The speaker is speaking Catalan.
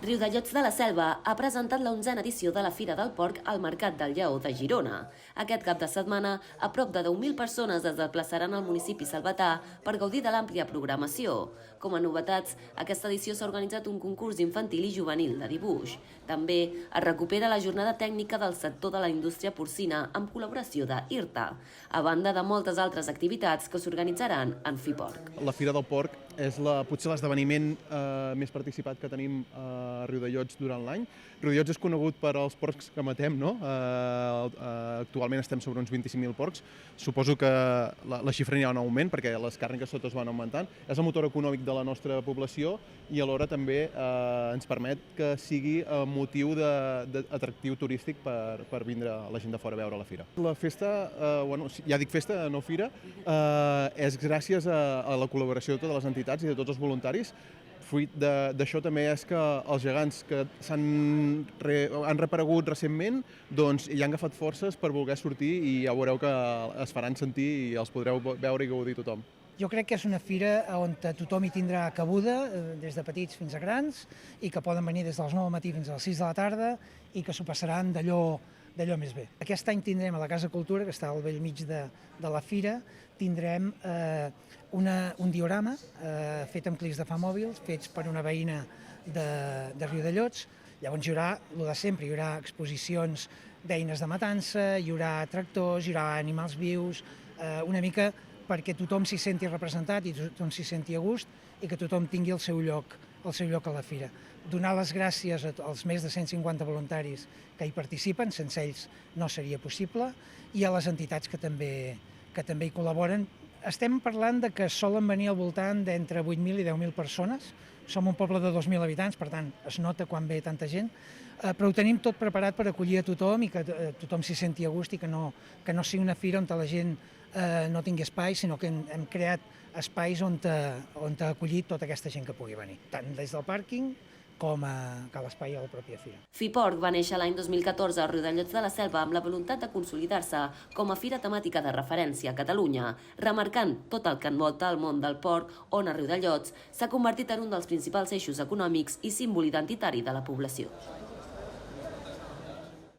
Riudellots de la Selva ha presentat la 11a edició de la Fira del Porc al Mercat del Lleó de Girona. Aquest cap de setmana, a prop de 10.000 persones es desplaçaran al municipi selvatà per gaudir de l'àmplia programació. Com a novetats, aquesta edició s'ha organitzat un concurs infantil i juvenil de dibuix. També es recupera la jornada tècnica del sector de la indústria porcina amb col·laboració d'IRTA, a banda de moltes altres activitats que s'organitzaran en FIPORC. La Fira del Porc és potser l'esdeveniment més participat que tenim a Riudellots durant l'any. Riudellots és conegut per als porcs que matem, no? Actualment estem sobre uns 25.000 porcs. Suposo que la xifra anirà en augment perquè les càrniques totes van augmentant. És el motor econòmic de la nostra població i alhora també ens permet que sigui motiu d'atractiu turístic per vindre la gent de fora a veure la fira. La festa, ja dic festa, no fira, és gràcies a la col·laboració de totes les entitats i de tots els voluntaris. Fruit d'això també és que els gegants que han reaparegut recentment doncs ja han agafat forces per voler sortir i ja veureu que es faran sentir i els podreu veure i gaudir tothom. Jo crec que és una fira on tothom hi tindrà cabuda, des de petits fins a grans, i que poden venir des de les 9 del matí fins a les 6 de la tarda i que s'ho passaran d'allò més bé. Aquest any tindrem a la Casa Cultura, que està al bell mig de la fira, tindrem un diorama fet amb clics de fa mòbils, fets per una veïna de Riudellots. Llavors hi haurà el de sempre, hi haurà exposicions d'eines de matança, hi haurà tractors, hi haurà animals vius, una mica perquè tothom s'hi senti representat i tothom s'hi senti a gust i que tothom tingui el seu lloc a la fira. Donar les gràcies als més de 150 voluntaris que hi participen, sense ells no seria possible, i a les entitats que també hi col·laboren. Estem parlant de que solen venir al voltant d'entre 8.000 i 10.000 persones. Som un poble de 2.000 habitants, per tant, es nota quan ve tanta gent, però ho tenim tot preparat per acollir a tothom i que tothom s'hi senti a gust i que no sigui una fira on la gent no tingui espai, sinó que hem creat espais on acollir tota aquesta gent que pugui venir, tant des del pàrquing com a l'espai a la pròpia fira. FIPORC va néixer l'any 2014 a Riudellots de la Selva amb la voluntat de consolidar-se com a fira temàtica de referència a Catalunya, remarcant tot el que envolta el món del porc, on a Riudellots s'ha convertit en un dels principals eixos econòmics i símbol identitari de la població.